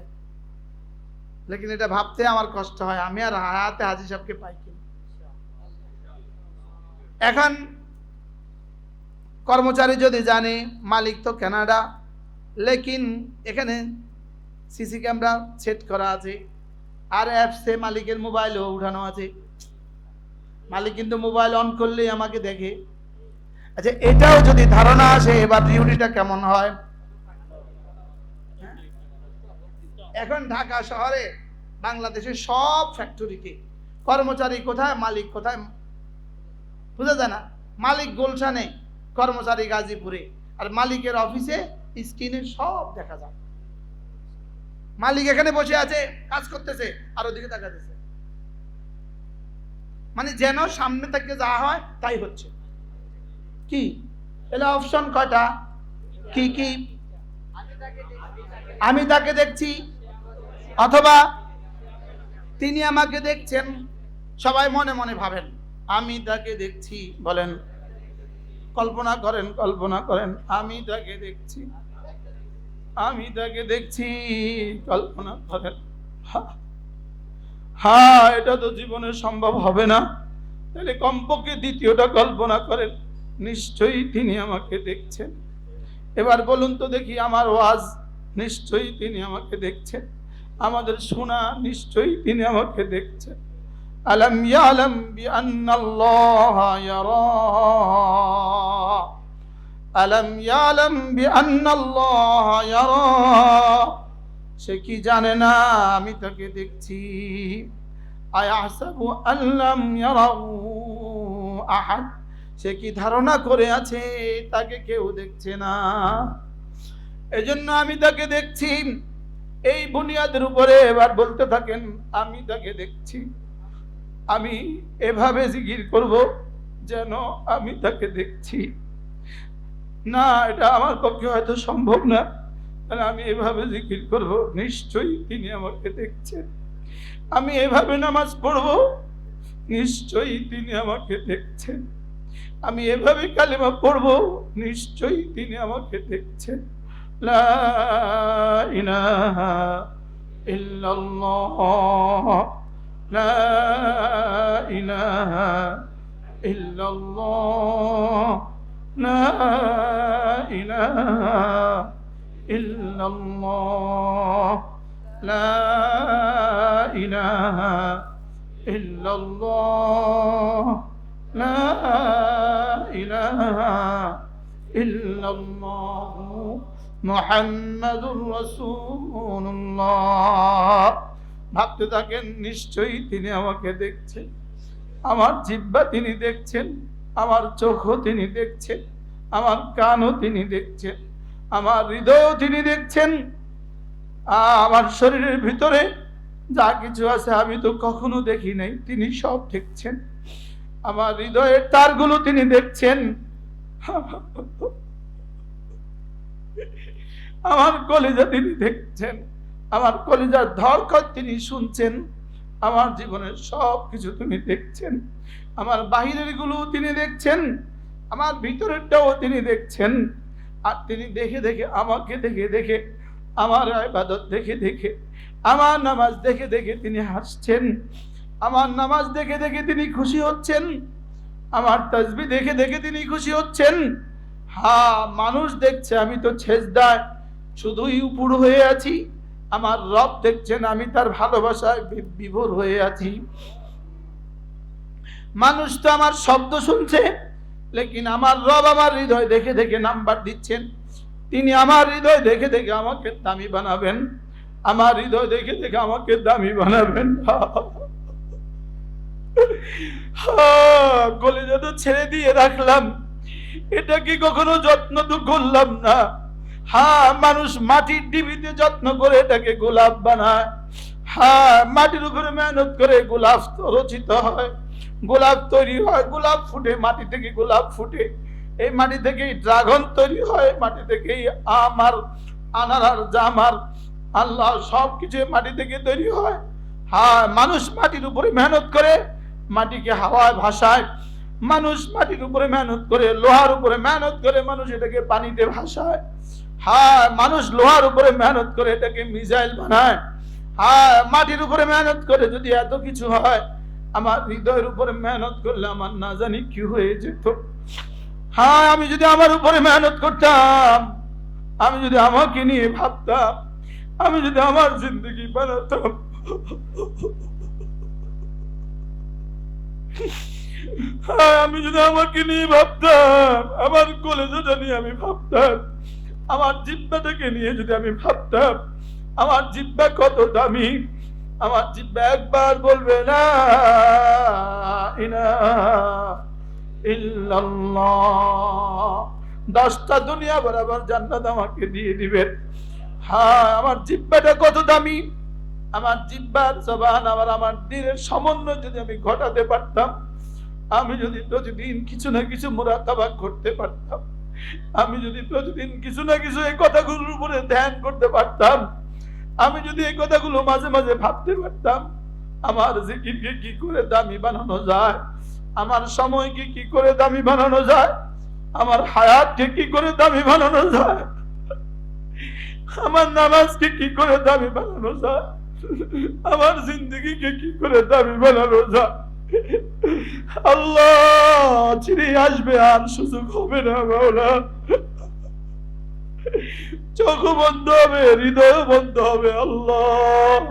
লেকিন এটা ভাবতে আমার কষ্ট হয় আমি আর হায়াতে হাজী সাহেবকে পাই কিনা। এখন কর্মচারী যদি জানে মালিক তো কানাডা, লেকিন এখানে সিসি ক্যামেরা সেট করা আছে, আর অ্যাপসে মালিকের মোবাইলও উঠানো আছে। মালিক কিন্তু মোবাইল অন করলেই আমাকে দেখে। আচ্ছা, এটাও যদি ধারণা আসে এবার ডিউটিটা কেমন হয়। এখন ঢাকা শহরে বাংলাদেশের সব ফ্যাক্টরিতে কর্মচারী কোথায় মালিক কোথায় বুঝা যায় না। মালিক গুলশানে, কর্মচারী গাজীপুরে, আর মালিকের অফিসে স্ক্রিনে সব দেখা যায়। মালিক এখানে বসে আছে কাজ করতেছে আর ওদিকে তাকাতেছে, মানে যেন সামনে থেকে যা হয় তাই হচ্ছে। কি এলে অপশন কয়টা? কি কি? আমি তাকে দেখছি, অথবা তিনি আমাকে দেখছেন। সবাই মনে মনে ভাবেন আমি তাকে দেখছি। বলেন, কল্পনা করেন, কল্পনা করেন আমি তাকে দেখছি, আমি তাকে দেখছি, কল্পনা করেন। হ্যাঁ, এটা তো জীবনে সম্ভব হবে না, তাহলে কমপক্ষে দ্বিতীয়টা কল্পনা করেন, নিশ্চয়ই তিনি আমাকে দেখছেন। এবার বলুন তো দেখি, আমার ওয়াজ নিশ্চয়ই তিনি আমাকে দেখছেন, আমাদের শোনা নিশ্চয়ই তিনি আমাকে দেখছেন। আলাম ইয়ালাম বিআন্নাল্লাহা ইয়ারা, আলাম ইয়ালাম বিআন্নাল্লাহা ইয়ারা, সে কি জানে না আমি তাকে দেখছি। আয়াহসাবু আল্লাম ইয়ারাহু আহাদ, সে কি ধারণা করে আছে তাকে কেউ দেখছে না। এজন্য আমি তাকে দেখছি। এই বুনিয়াদের উপরে এবার বলতে থাকেন আমি তাকে দেখছি। আমি এভাবে জিকির করব যেন আমি তাকে দেখছি। না, এটা আমার পক্ষে হয়তো সম্ভব না, আমি এভাবে জিকির করব নিশ্চয়ই তিনি আমাকে দেখছেন। আমি এভাবে নামাজ পড়ব নিশ্চয়ই তিনি আমাকে দেখছেন। আমি এভাবে কালেমা পড়ব নিশ্চয়ই তিনি আমাকে দেখছেন। লা ইলাহা ইল্লাল্লাহ, লা ইলাহা ইল্লাল্লাহ, লা ইলাহা ইল্লাল্লাহ, লা ইলাহা ইল্লাল্লাহ, লা ইলাহা ইল্লাল্লাহ, মুহাম্মাদুর রাসূলুল্লাহ। ভাবতে থাকেন নিশ্চয়ই তিনি আমাকে দেখছেন। আমার জিহ্বা তিনি দেখছেন, আমার চোখও তিনি দেখছেন, আমার কানও তিনি দেখছেন, আমার হৃদয়ও তিনি দেখছেন। আমার শরীরের ভিতরে যা কিছু আছে আমি তো কখনো দেখি নাই, তিনি সব দেখছেন। আমার হৃদয়ের তারগুলো তিনি দেখছেন, আমার কলিজা তিনি দেখছেন, আমার কলিজার ধড়কন তিনি শুনছেন। আমার জীবনের সব কিছু তিনি দেখছেন, আমার বাহিরের গুলো তিনি দেখছেন, আমার ভিতরেরটাও তিনি দেখছেন। আর তিনি দেখে দেখে আমাকে দেখে দেখে, আমার ইবাদত দেখে দেখে, আমার নামাজ দেখে দেখে তিনি হাসছেন, আমার নামাজ দেখে দেখে তিনি খুশি হচ্ছেন, আমার তাসবিহ দেখে দেখে তিনি খুশি হচ্ছেন। হ্যাঁ, মানুষ দেখছে আমি তো সেজদায় শুধুই উপর হয়ে আছি, আমার রব দেখছেন আমি তার ভালোবাসায় বিভোর হয়ে আছি। মানুষ তো আমার শব্দ শুনছে, লেকিন আমার রব আমার হৃদয় দেখে দেখে নাম্বার দিচ্ছেন। তিনি আমার হৃদয় দেখে দেখে আমাকে দামি বানাবেন, আমার হৃদয় দেখে দেখে আমাকে দামি বানাবেন। কলিজা তো ছেড়ে দিয়ে রাখলাম, এটা কি কখনো যত্ন তো করলাম না। হ্যাঁ, মানুষ মাটির ডিবিতে যত্ন করে এটাকে গোলাপ বানায়। হ্যাঁ, মাটির উপরে মেহনত করে গোলাপ রচিত হয়, গোলাপ তৈরি হয়, গোলাপ ফুটে, মাটি থেকে গোলাপ ফুটে। এই মাটি থেকেই ড্রাগন তৈরি হয়, মাটি থেকেই আম আর আনার আর জাম আর আল্লাহ সবকিছু মাটি থেকে তৈরি হয়। হ্যাঁ, মানুষ মাটির উপরে মেহনত করে, মাটিকে হাওয়ায় ভাসায়, মানুষ মাটির উপরে মেহনত করে, লোহার উপরে মেহনত করে মানুষ এটাকে পানিতে ভাসায়। হ্যাঁ, মানুষ লোহার উপরে মেহনত করে এটাকে মিসাইল বানায়। হ্যাঁ, মাটির উপরে মেহনত করে যদি এত কিছু হয়, আমার হৃদয়ের উপরে মেহনত করলে আমার না জানি কি হয়ে যেত। হ্যাঁ, আমি যদি আমার উপরে মেহনত করতাম, আমি যদি আমাকে নিয়ে ভাবতাম, আমি যদি আমার জিন্দগি বানাতাম, আমি যদি আমাকে নিয়ে ভাবতাম, আমার কলেজাটা নিয়ে আমি ভাবতাম, আমার জিব্বাটাকে নিয়ে যদি আমি ভাবতাম, আমার জিব্বা কত দামি, আমার জিব্বা একবার বলবে না ইলাহা ইল্লাল্লাহ, 10টা দুনিয়া বরাবর জান্নাত আমাকে দিয়ে দিবেন। হ্যাঁ, আমার জিব্বাটা কত দামি, আমার জিব্বার জবান আমার দিনের সমন্বয় যদি আমি ঘটাতে পারতাম, আমি যদি প্রতিদিন কিছু না কিছু মুরাকাবা করতে পারতাম, আমি যদি প্রতিদিন কিছু না কিছু এই কথাগুলোর উপরে ধ্যান করতে পারতাম, আমি যদি এই কথাগুলো মাঝে মাঝে ভাবতে পারতাম, আমার জিকিরকে কি করে দামি বানানো যায়, আমার সময়কে কি করে দামি বানানো যায়, আমার হায়াতকে কি করে দামি বানানো যায়, আমার নামাজকে কি করে দামি বানানো যায়, আমার জিন্দগিকে কি করে দামি বানানো যায়, আল্লাহ চিনি আসবে আর সুযোগ হবে না মাওলা। চোখ বন্ধ হবে, হৃদয় বন্ধ হবে আল্লাহ,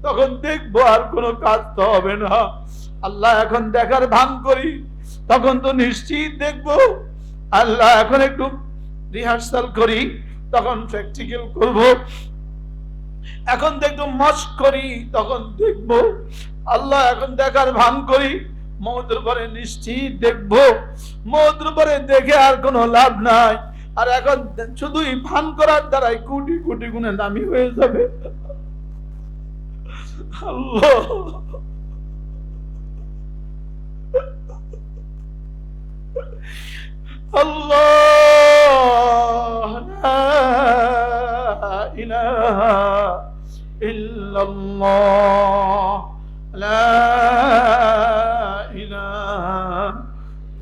তখন দেখবো আর কোনো কাজ তো হবে না আল্লাহ। এখন দেখার ভান করি, তখন তো নিশ্চিত দেখবো আল্লাহ। এখন একটু রিহার্সাল করি, তখন প্র্যাকটিক্যাল করব। এখন একটু মস্ক করি, তখন দেখবো আল্লাহ। এখন দেখার ভান করি, মওতের পরে নিশ্চিত দেখবো। মওতের পরে দেখে আর কোনো লাভ নাই, আর এখন শুধুই ভান করার দ্বারাই কোটি কোটি গুণে দামি হয়ে যাবে আল্লাহ। আল্লাহ লা ইলাহা ইল্লাল্লাহ, লা ইলাহা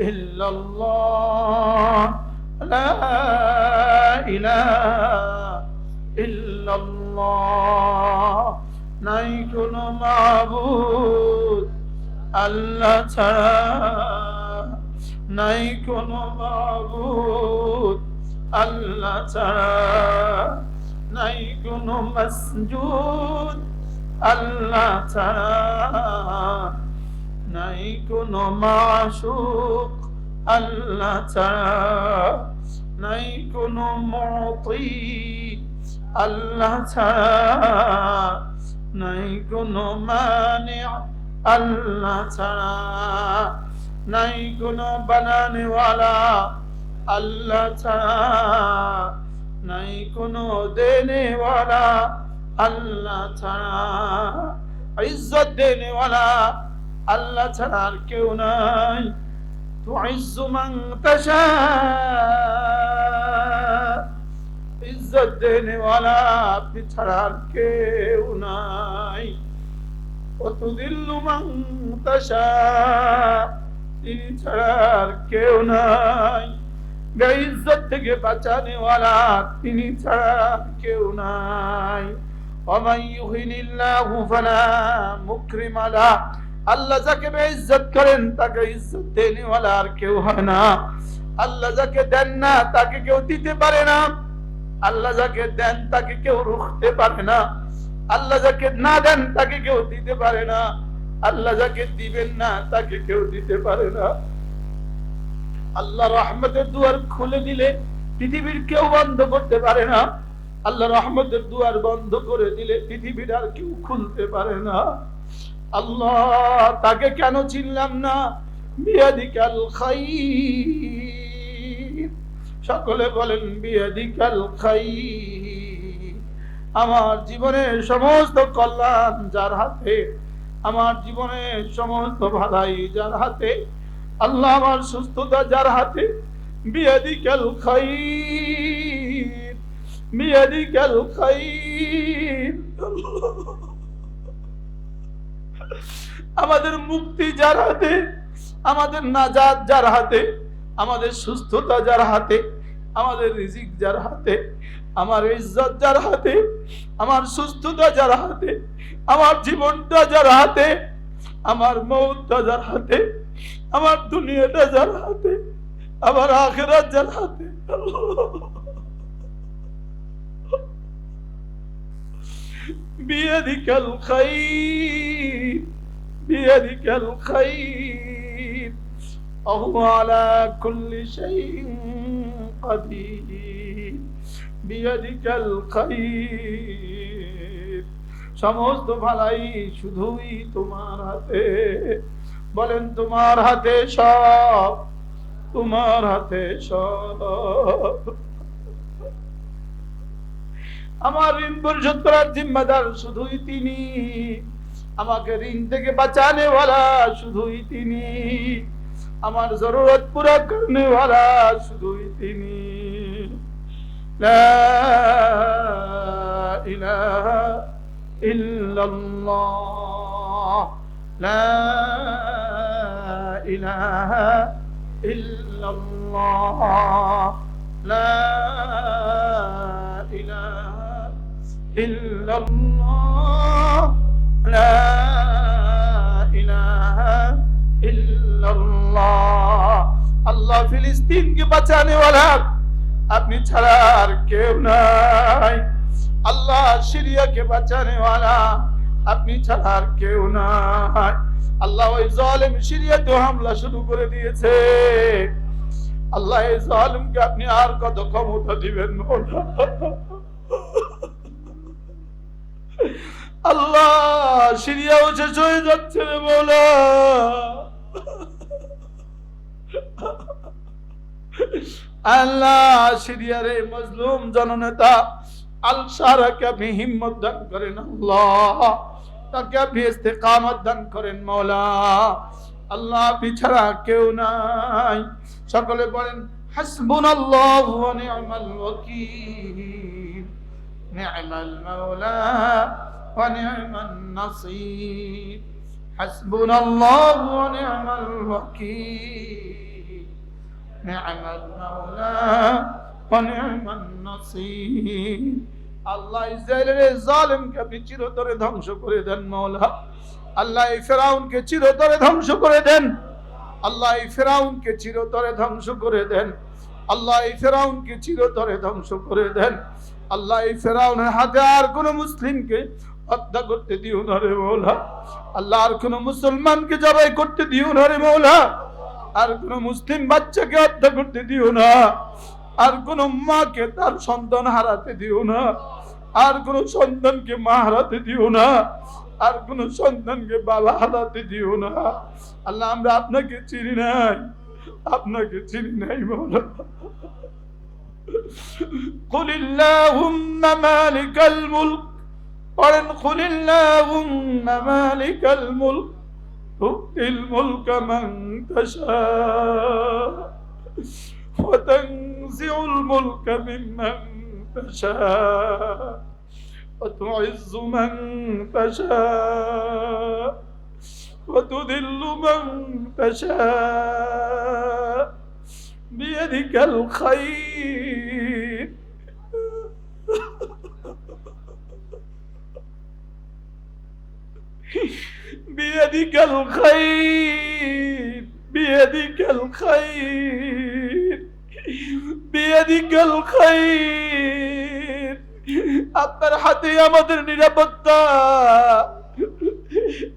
ইল্লাল্লাহ, লা ইলাহা ইল্লাল্লাহ। নাই কোনো মাবুদ আল্লাহ ছাড়া, নাই কোনো মাবুদ আল্লাহ ছাড়া, নাই কোনো মাসজুদ আল্লাহ ছাড়া, নাই কোনো মাশুক আল্লাহ ছাড়া, নাই কোনো মুতি আল্লাহ ছাড়া, নাই কোনো মানি আল্লাহ ছাড়া, নাই কোনো বানানেওয়ালা আল্লাহ ছাড়া, নাই কোনো দেনেওয়ালা আল্লাহ ছাড়া, ইজ্জত দেনেওয়ালা আল্লাহ ছাড়া আর কেউ নাই। তুইজ্জু মান তাশা, ইজ্জত দেনেওয়ালা আপনি ছাড়া আর কেউ নাই। ওয়াতুযিল্লু মান তাশা, তিনি ছাড়া আর কেউ নাই। বেইজ্জত থেকে বাঁচানেওয়ালা তিনি ছাড়া আর কেউ নাই। ওয়ামান ইউহিনিল্লাহু ফালা মুকরিমা লা, আল্লাহ যাকে বেইজ্জত করেন তাকে ইজ্জত দেনেওয়ালা আর কেউ হয় না। আল্লাহ যাকে দেন না তাকে কেউ দিতে পারে না, আল্লাহ যাকে দেন তাকে কেউ রুখতে পারে না, আল্লাহ যাকে না দেন তাকে কেউ দিতে পারে না, আল্লাহ যাকে দিবেন না তাকে কেউ দিতে পারে না। আল্লাহ রহমতের দুয়ার খুলে দিলে পৃথিবীর কেউ বন্ধ করতে পারে না, আল্লাহ রহমতের দুয়ার বন্ধ করে দিলে পৃথিবীর আর কেউ খুলতে পারে না। আল্লাহ তাকে কেন চিনলাম না? বিয়াদিকাল খাইর, সকলে বলেন বিয়াদিকাল খাইর। আমার জীবনের সমস্ত কল্যাণ যার হাতে, আমার জীবনের সমস্ত ভালাই যার হাতে, আল্লাহ আমার সুস্থতা যার হাতে, বিয়াদিকাল খাইর, বিয়াদিকাল খাইর। আমাদের মুক্তি যার হাতে, আমাদের নাজাত যার হাতে, আমাদের সুস্থতা যার হাতে, আমাদের রিজিক যার হাতে, আমার ইজ্জত যার হাতে, আমার সুস্থতা যার হাতে, আমার জীবনটা যার হাতে, আমার মৌতটা যার হাতে, আমার দুনিয়াটা যার হাতে, আমার আখিরাত যার হাতে। বিয়াদিকাল খাইর, বিয়াদিকাল খাইর, ওয়া আলা কুল্লি শাইইন কাদির, বিয়াদিকাল খাইর। সমস্ত ভালাই শুধুই তোমার হাতে। বলেন তোমার হাতে সব, তোমার হাতে সব। আমার ঋণ পরিশোধ করার জিম্মাদার শুধুই তিনি, আমাকে ঋণ থেকে বাঁচানে ওয়ালা শুধুই তিনি, আমার জরুরত পুরা করনে ওয়ালা শুধুই তিনি। লা ইলাহা ইল্লাল্লাহ, লা ইলাহা ইল্লাল্লাহ, লা ইলাহা ইল্লাল্লাহ, লা ইলাহা ইল্লাল্লাহ। আল্লাহ ফিলিস্তিনকে বাঁচানে ওয়ালা আপনি ছাড়া আর কেউ নাই। আল্লাহ সিরিয়াকে বাঁচানে ওয়ালা আপনি ছাড়া আর কেউ নাই। আল্লাহ ওই জালেম সিরিয়াতে হামলা শুরু করে দিয়েছে। আল্লাহ এই জালেমকে আপনি আর কত ক্ষমতা দিবেন মওলা? আল্লাহ সিরিয়াও শেষ হয়ে যাচ্ছে রে মওলা। আল্লাহ সিরিয়ার এই মজলুম জননেতা আল সারাকে আপনি হিম্মত দান করেন আল্লাহ, তাকে আপনি ইস্তেকামত দান করেন মওলা। আল্লাহ আপনি ছাড়া কেউ নাই। সকলে বলেন হাসবুনাল্লাহু ওয়া নি'মাল ওয়াকিল, নি'মাল মাওলা ওয়া নি'মান নাসীর। হাসবুনাল্লাহু ওয়া নি'মাল ওয়াকিল, নি'মাল মাওলা ওয়া নি'মান নাসীর। আল্লাহ ইসরায়েলের জালিমকে আপনি চিরতরে ধ্বংস করে দেন মওলা। আল্লাহ এই ফেরাউনকে চিরতরে ধ্বংস করে দেন। আল্লাহ এই ফেরাউনকে চিরতরে ধ্বংস করে দেন। আল্লাহ এই ফেরাউনকে চিরতরে ধ্বংস করে দেন। আল্লাহ এই ফেরাউনের হাতে আর কোন মুসলিমকে হত্যা করতে দিও না রে মওলা। আল্লাহ আর কোন মুসলমানকে জবাই করতে দিও না রে মওলা। আর কোন মুসলিম বাচ্চাকে হত্যা করতে দিও না। আর কোন মাকে তার সন্তান হারাতে দিও না। আর কোন সন্তানকে মা হারাতে দিও না। আর কোন সন্তানকে বাবা হারাতে দিও না। আল্লাহ আমরা আপনাকে চিনি নাই, আপনাকে চিনি নাই মওলা। কুলিল্লাহুম্মা মালিকাল মুলক, পড়েন কুলিল্লাহুম্মা মালিকাল মুলক তুতিল মুলকা মান তাশা ওয়া তানজিউল মুলকা মিম্মান তাশা وتعز من تشاء وتذل من تشاء بيدك الخير بيدك الخير بيدك الخير بيدك الخير আপনার হাতে আমাদের নিরাপত্তা,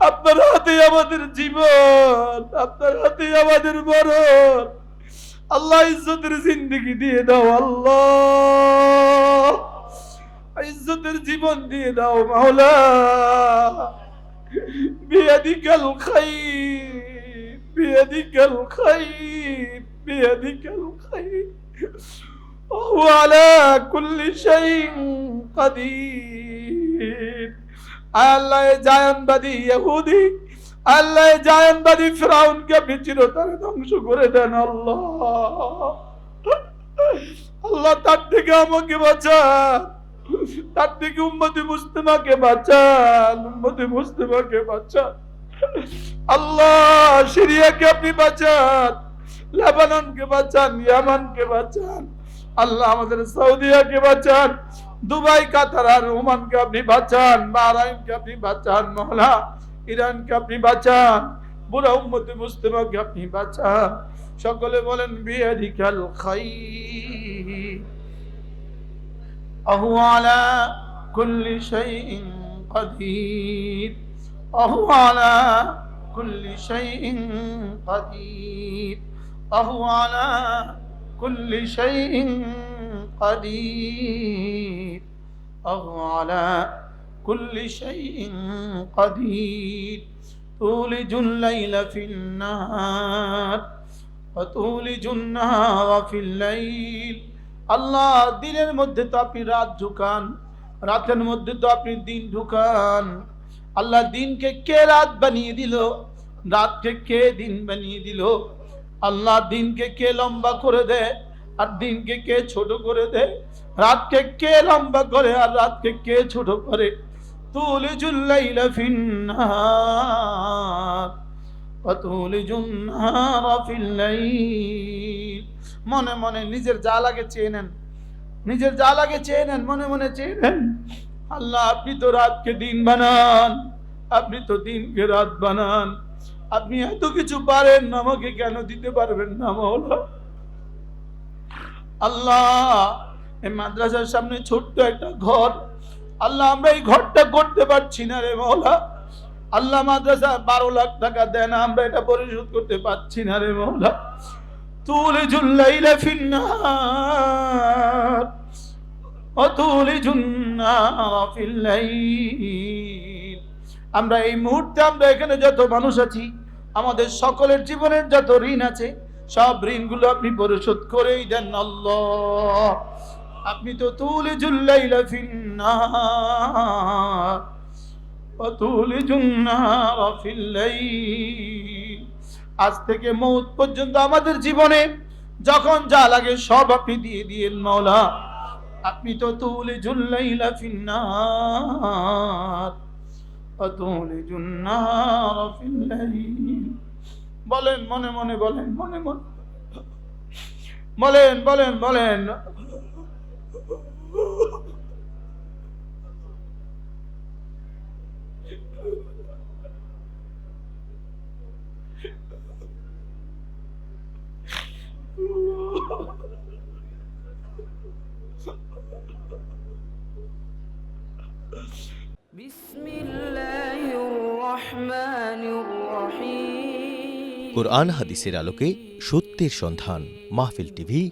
আপনার হাতে আমাদের জীবন, আপনার হাতে আমাদের মরণ। আল্লাহ ইজ্জতের জিন্দেগি দিয়ে দাও, আল্লাহ ইজ্জতের জীবন দিয়ে দাও মাওলা। বিয়াদিকাল খাইর বিয়াদিকাল খাইর বিয়াদিকাল খাইর وهو على كل شيء قدير। আল্লাহ জায়ানবাদী ইহুদি, আল্লাহ জায়ানবাদী ফিরাউনকে আপনি চিরতরে ধ্বংস করে দেন আল্লাহ। আল্লাহ তার থেকে আমাকে বাঁচান, তার থেকে উম্মতে মুসলিমাকে বাঁচান, উম্মতে মুসলিমাকে বাঁচান। আল্লাহ সিরিয়াকে আপনি বাঁচান, লেবাননকে বাঁচান, ইয়ামানকে বাঁচান। আল্লাহ আমাদের সৌদিয়াকে বাঁচান, দুবাই, কাতার আর ওমানকে আপনি বাঁচান, বাহরাইনকে আপনি বাঁচান, মওলা ইরানকে আপনি বাঁচান, পুরো উম্মতে মুসলিমাকে আপনি বাঁচান। সকলে বলেন বিয়াদিকাল খাইর আহু আলা কুল্লি শাইইন কাদির, আহু আলা কুল্লি শাইইন কাদির, আহু আলা কুল্লি শাইইন কাদির, আহু আলা কুল্লি শাইইন কাদির। তুলিজুল লাইলা ফিন নাহার ওয়া তুলিজুন নাহারা ফিল লাইল। আল্লাহ দিনের মধ্যে তো আপনি রাত ঢুকান, রাতের মধ্যে তো আপনি দিন ঢুকান। আল্লাহ দিনকে কে রাত বানিয়ে দিল, রাতকে কে দিন বানিয়ে দিল? আল্লাহ দিনকে কে লম্বা করে দেয় আর দিনকে কে ছোট করে দেয়? রাতকে কে লম্বা করে আর রাতকে কে ছোট করে? তুলিজুল লাইলা ফিন নাহার ওয়া তুলিজুন নাহারা ফিল লাইল। মনে মনে নিজের যা লাগে চেয়ে নেন, নিজের যা লাগে চেয়ে নেন, মনে মনে চেয়ে নেন। আল্লাহ আপনি তো রাতকে দিন বানান, আপনি তো দিনকে রাত বানান। আপনি এত কিছু পারেন, আমাকে কেন দিতে পারবেন না মাওলা? আল্লাহ এই মাদ্রাসার সামনে ছোট্ট একটা ঘর, আল্লাহ আমরা এই ঘরটা করতে পারছি না রে মাওলা। আল্লাহ মাদ্রাসা 12 লাখ টাকা দেন, আমরা এটা পরিশোধ করতে পারছি না রে মাওলা। তুলিজুল লাইলা ফিন নাহার ওয়া তুলিজুন নাহারা ফিল লাইল। আমরা এই মুহূর্তে আমরা এখানে যত মানুষ আছি, আমাদের সকলের জীবনের যত ঋণ আছে, সব ঋণগুলো আপনি পরিশোধ করেই দেন আল্লাহ। আপনি তো তুলিজুল লাইলা ফিন নাহার ওয়া তুলিজুন নাহারা ফিল লাইল। আজ থেকে মওত পর্যন্ত আমাদের জীবনে যখন যা লাগে সব আপনি দিয়ে দিয়েন মাওলা। আপনি তো তুলিজুল লাইলা ফিন নাহার ওয়া তুলিজুন নাহারা ফিল লাইল। বলেন মনে মনে, বলেন মনে মনে, বলেন বলেন বলেন। কোরআন হাদিসের আলোকে সত্যের সন্ধান। মাহফিল টিভি,